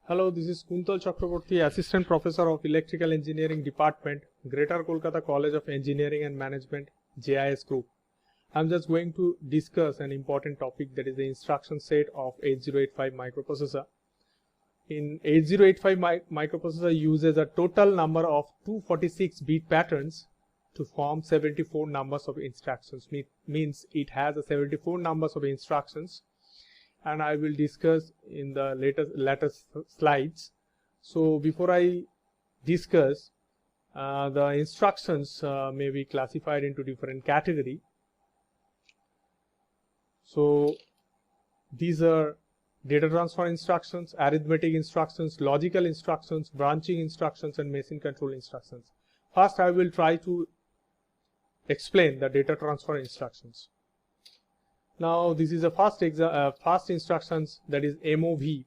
Hello, this is Kuntal Chakraborty, Assistant Professor of Electrical Engineering Department, Greater Kolkata College of Engineering and Management, JIS Group. I'm just going to discuss an important topic, that is the instruction set of 8085 microprocessor. In 8085 microprocessor uses a total number of 246 bit patterns to form 74 numbers of instructions. Means it has a 74 numbers of instructions, and I will discuss in the later slides. So before I discuss, the instructions may be classified into different category. So these are data transfer instructions, arithmetic instructions, logical instructions, branching instructions, and machine control instructions. First, I will try to explain the data transfer instructions. Now this is a first instructions, that is MOV.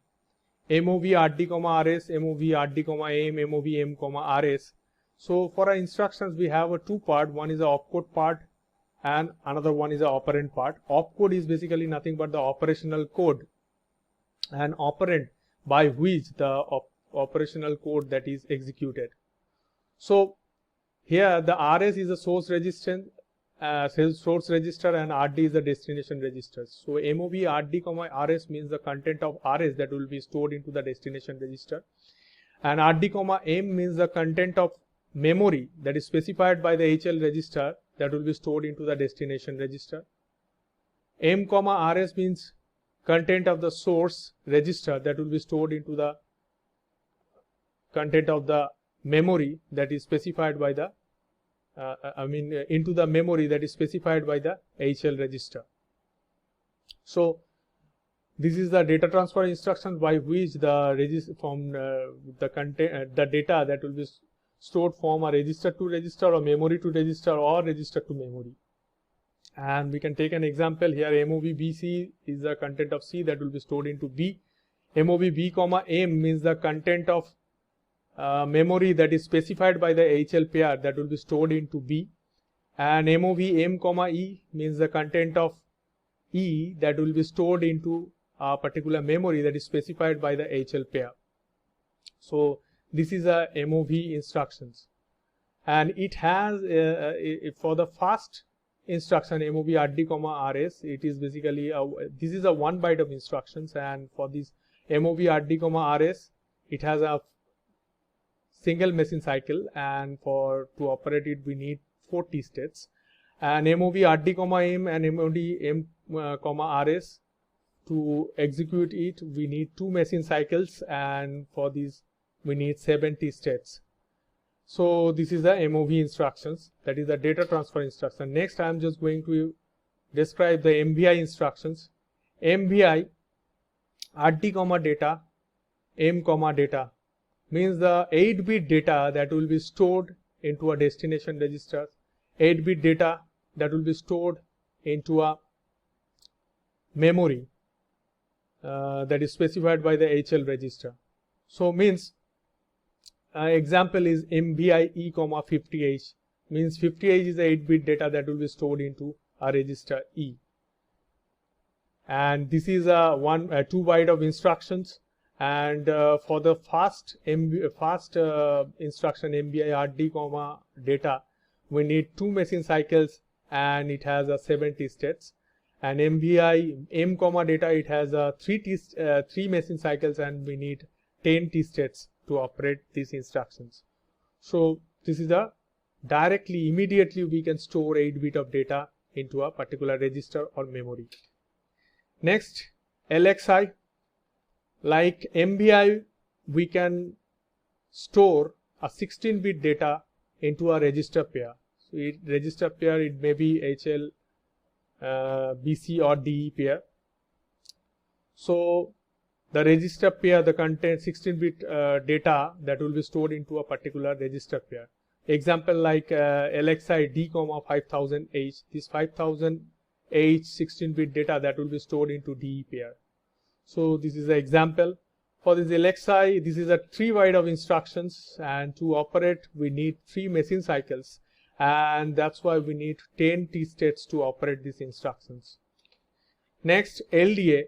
MOV RD, RS, MOV RD, M, MOV M, RS. So for our instructions we have a two part. One is the opcode part and another one is the operand part. Opcode is basically nothing but the operational code and operand by which the operational code that is executed. So here the RS is a source register, and RD is the destination register. So MOV RD, RS means the content of RS that will be stored into the destination register, and RD, M means the content of memory that is specified by the HL register that will be stored into the destination register. M, RS means content of the source register that will be stored into the content of the memory that is specified by the into the memory that is specified by the HL register. So this is the data transfer instruction by which the the data that will be stored from a register to register or memory to register or register to memory. And we can take an example here. MOV BC is the content of C that will be stored into B. MOV B, M means the content of memory that is specified by the HL pair that will be stored into B, and MOV M, E means the content of E that will be stored into a particular memory that is specified by the HL pair. So this is a MOV instructions, and it has for the first instruction MOV RD, RS, it is basically this is a 1 byte of instructions, and for this MOV RD, RS, it has a single machine cycle, and to operate it we need 4 T states. And MOV RD, M and MOV M, RS, to execute it we need 2 machine cycles, and for this we need 7 T states. So this is the MOV instructions, that is the data transfer instruction. Next I am just going to describe the MVI instructions. MVI RD, data, M, data means the 8-bit data that will be stored into a destination register, 8-bit data that will be stored into a memory that is specified by the HL register. So means example is MVI E, 50H, means 50H is the 8-bit data that will be stored into a register E, and this is a 2 byte of instructions. And for the first instruction MVI RD, data, we need 2 machine cycles and it has a 7 T states. And MVI M, data, it has a 3 machine cycles and we need 10 T states to operate these instructions. So this is a immediately we can store 8-bit of data into a particular register or memory. Next, LXI. Like MVI, we can store a 16-bit data into a register pair. So register pair, it may be HL, BC or DE pair. So the register pair, the content 16-bit data that will be stored into a particular register pair. Example like LXI D, 5000H. This 5000H 16-bit data that will be stored into DE pair. So this is an example. For this LXI, this is a 3 byte of instructions, and to operate we need 3 machine cycles, and that's why we need 10 T states to operate these instructions. Next, LDA.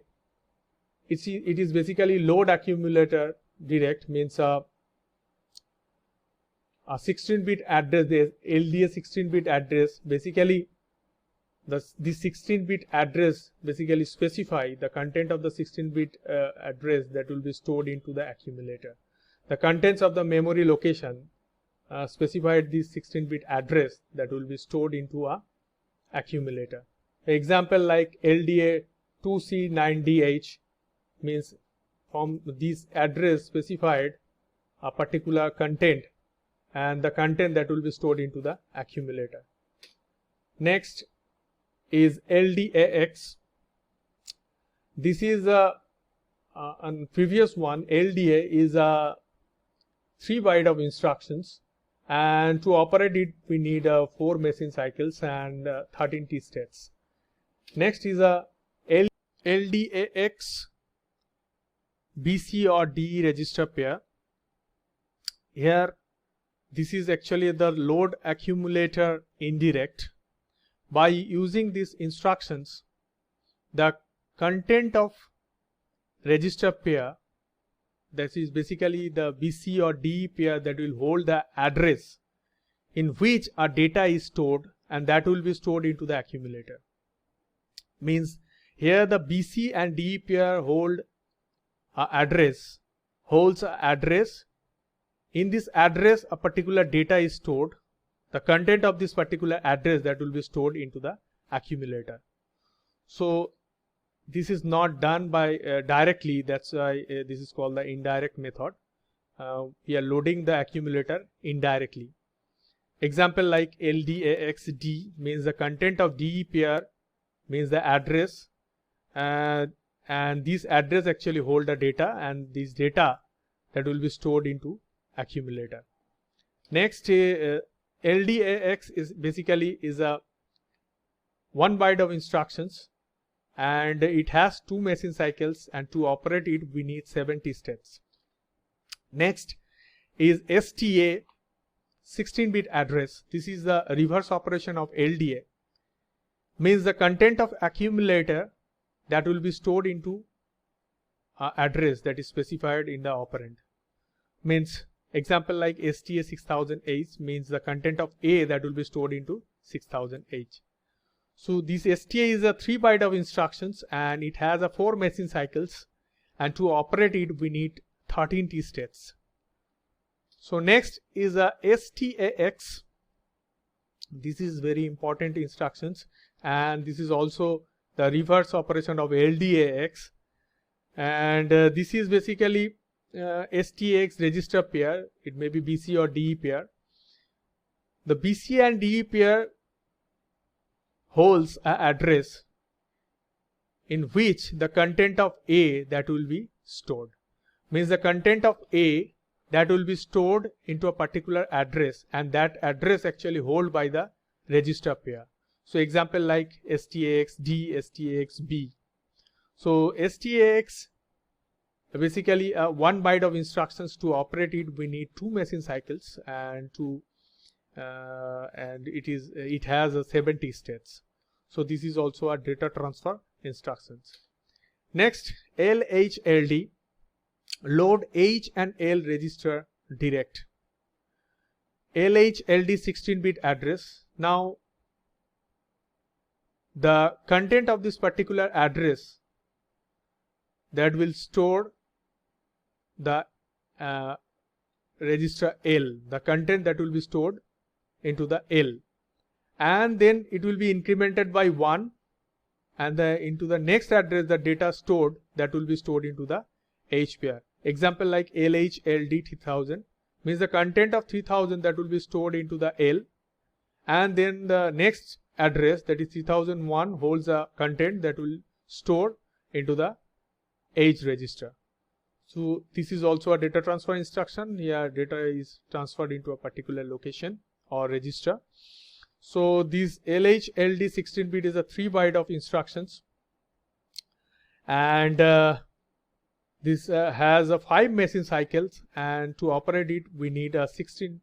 It is basically load accumulator direct means a 16-bit address, the LDA 16-bit address. Basically, this 16-bit address basically specify the content of the 16-bit address that will be stored into the accumulator. The contents of the memory location specified this 16-bit address that will be stored into a accumulator. Example like LDA 2C9DH means from this address specified a particular content, and the content that will be stored into the accumulator. Next is LDAX. This is on previous one. LDA is a 3 byte of instructions, and to operate it we need 4 machine cycles and 13 T states. Next is a LDAX BC or DE register pair. Here this is actually the load accumulator indirect. By using these instructions, the content of register pair, that is basically the BC or DE pair, that will hold the address in which a data is stored, and that will be stored into the accumulator. Means here the BC and DE pair holds a address. In this address a particular data is stored. The content of this particular address that will be stored into the accumulator. So this is not done by directly, that's why this is called the indirect method. We are loading the accumulator indirectly. Example like LDAXD means the content of DE pair means the address, and this address actually hold the data, and this data that will be stored into accumulator. Next LDAX is basically a 1 byte of instructions, and it has 2 machine cycles, and to operate it we need 70 steps. Next is STA 16-bit address. This is the reverse operation of LDA. Means the content of accumulator that will be stored into address that is specified in the operand. Means example like STA 6000H means the content of A that will be stored into 6000H. So this STA is a 3 byte of instructions, and it has a 4 machine cycles, and to operate it we need 13 T states. So next is a STAX. This is very important instructions, and this is also the reverse operation of LDAX, and this is basically STAX register pair. It may be BC or DE pair. The BC and DE pair holds an address in which the content of A that will be stored. Means the content of A that will be stored into a particular address, and that address actually held by the register pair. So example like STAX-D, STAX-B. So STAX basically 1 byte of instructions. To operate it we need 2 machine cycles, and it has 70 states. So this is also a data transfer instructions. Next LHLD, load H and L register direct. LHLD 16-bit address. Now the content of this particular address that will store the register L, the content that will be stored into the L, and then it will be incremented by 1, and into the next address the data stored that will be stored into the H pair. Example like LHLD 3000 means the content of 3000 that will be stored into the L, and then the next address, that is 3001, holds a content that will store into the H register. So this is also a data transfer instruction. Here data is transferred into a particular location or register. So this LHLD 16-bit is a 3 byte of instructions, and this has a 5 machine cycles, and to operate it we need 16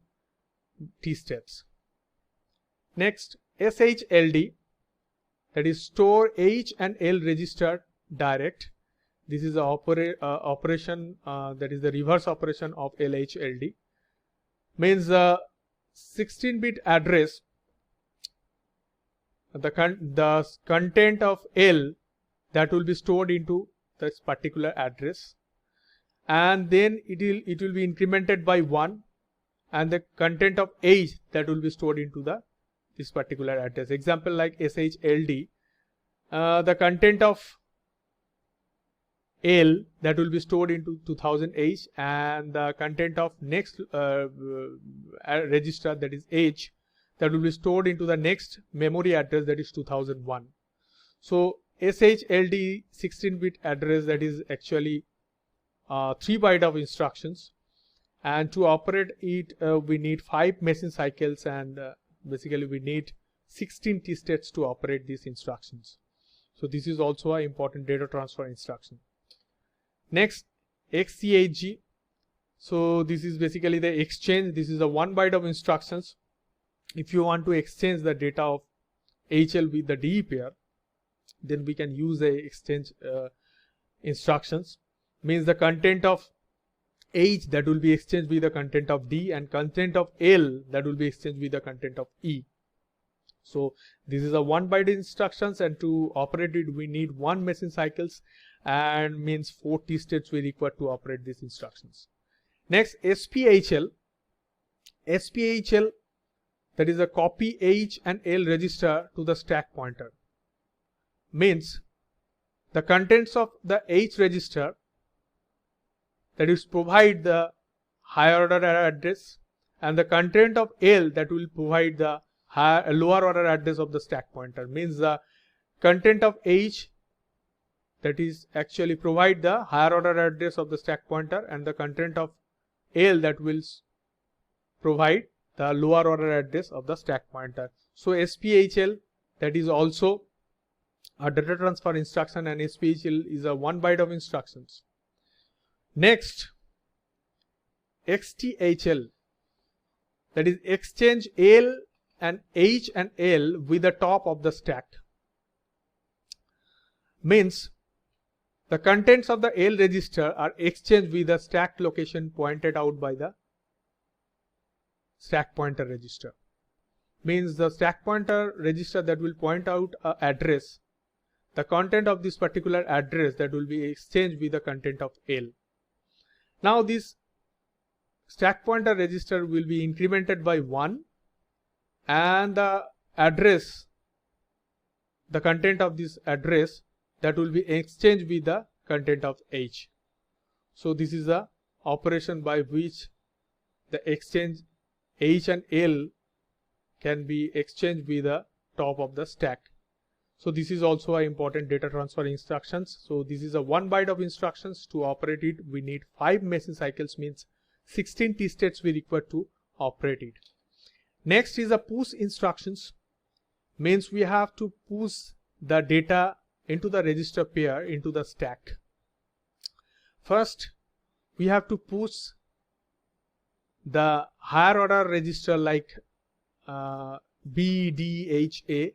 T steps. Next SHLD, that is store H and L register direct. this is the operation that is the reverse operation of LHLD. Means the 16-bit address, the content of L that will be stored into this particular address, and then it will be incremented by 1, and the content of H that will be stored into this particular address. Example like SHLD, the content of L that will be stored into 2000H, and the content of next register, that is H, that will be stored into the next memory address, that is 2001. So SHLD 16-bit address, that is actually 3 byte of instructions, and to operate it we need 5 machine cycles, and basically we need 16 T states to operate these instructions. So this is also an important data transfer instruction. Next, XCHG. So this is basically the exchange. This is a 1 byte of instructions. If you want to exchange the data of HL with the DE pair, then we can use the exchange instructions. Means the content of H that will be exchanged with the content of D, and content of L that will be exchanged with the content of E. So this is a 1 byte instructions, and to operate it we need 1 machine cycles, and means 4 T states we require to operate these instructions. Next, SPHL. SPHL, that is a copy H and L register to the stack pointer. Means the contents of the H register, that is provide the higher order address, and the content of L that will provide the lower order address of the stack pointer. Means the content of H that is actually provide the higher order address of the stack pointer, and the content of L that will provide the lower order address of the stack pointer. So SPHL, that is also a data transfer instruction, and SPHL is a 1 byte of instructions. Next, XTHL, that is exchange L and H and L with the top of the stack. Means the contents of the L register are exchanged with the stack location pointed out by the stack pointer register. Means the stack pointer register that will point out an address, the content of this particular address that will be exchanged with the content of L. Now this stack pointer register will be incremented by 1, and the address, the content of this address that will be exchanged with the content of H. So this is the operation by which the exchange H and L can be exchanged with the top of the stack. So this is also an important data transfer instructions. So this is a 1 byte of instructions. To operate it we need 5 machine cycles, means 16 T states we require to operate it. Next is a push instructions. Means we have to push the data into the register pair into the stack. First we have to push the higher order register like B, D, H, A,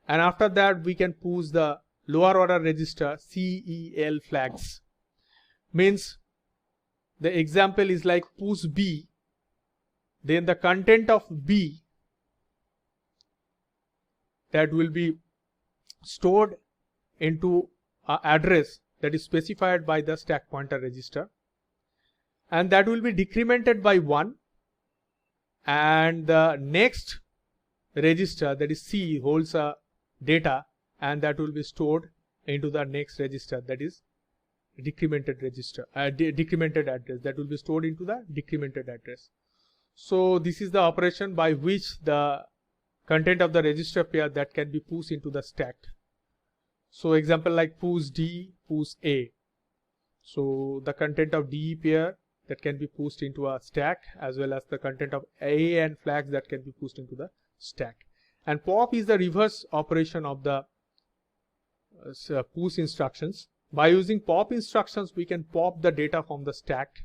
and after that we can push the lower order register C, E, L flags. Means the example is like push B, then the content of B that will be stored into an address that is specified by the stack pointer register, and that will be decremented by 1, and the next register, that is C, holds a data, and that will be stored into the next register, that is decremented register, decremented address, that will be stored into the decremented address. So this is the operation by which the content of the register pair that can be pushed into the stack. So example like push D, push A. So the content of DE pair that can be pushed into a stack, as well as the content of A and flags that can be pushed into the stack. And pop is the reverse operation of the push instructions. By using pop instructions we can pop the data from the stack.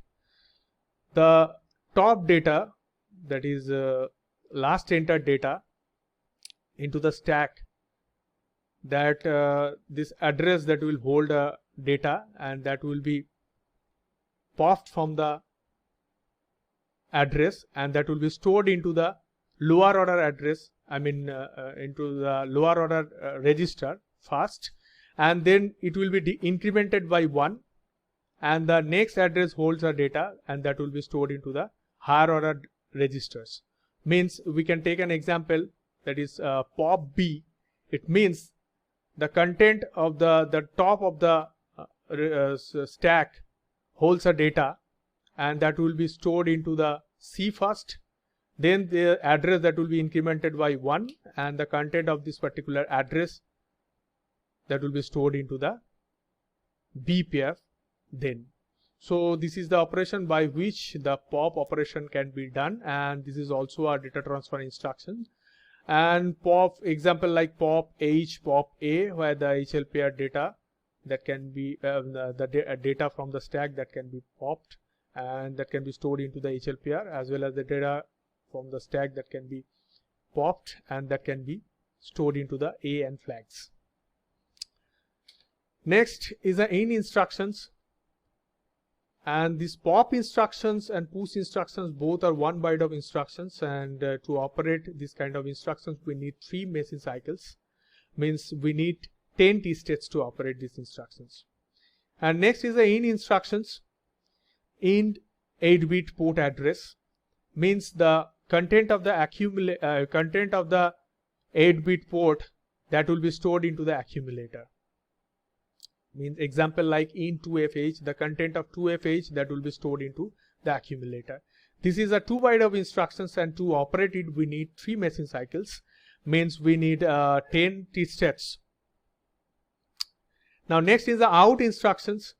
The top data, that is last entered data, into the stack, that this address that will hold a data, and that will be popped from the address, and that will be stored into the lower order address, into the lower order register first, and then it will be incremented by 1, and the next address holds the data, and that will be stored into the higher order registers. Means we can take an example, that is pop B. It means the content of the top of the stack holds the data, and that will be stored into the C first, then the address that will be incremented by 1, and the content of this particular address that will be stored into the B pair then. So this is the operation by which the pop operation can be done, and this is also a data transfer instruction. And pop, example like pop H, pop A, where the HL pair data that can be the data from the stack that can be popped, and that can be stored into the HL pair, as well as the data from the stack that can be popped and that can be stored into the AN flags. Next is the in instructions, and these pop instructions and push instructions both are 1 byte of instructions, and to operate this kind of instructions we need 3 machine cycles, means we need 10 T states to operate these instructions. And next is the in instructions. In 8-bit port address means the content of the content of the 8-bit port that will be stored into the accumulator. Means example like in 2FH, the content of 2FH that will be stored into the accumulator. This is a 2 byte of instructions, and to operate it we need 3 machine cycles, means we need 10 T states. Now next is the out instructions,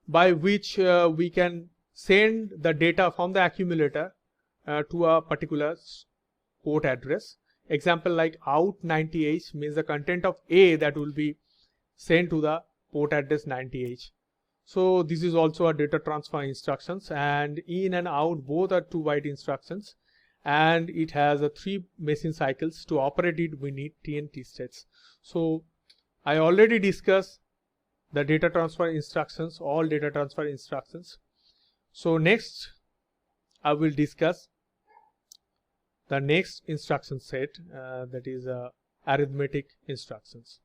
by which we can send the data from the accumulator to a particular port address. Example like out 90H means the content of A that will be sent to the port address 90H. So this is also a data transfer instructions, and in and out both are 2 byte instructions, and it has a 3 machine cycles. To operate it we need 10 T states. So I already discussed the data transfer instructions, all data transfer instructions. So next I will discuss the next instruction set, that is arithmetic instructions.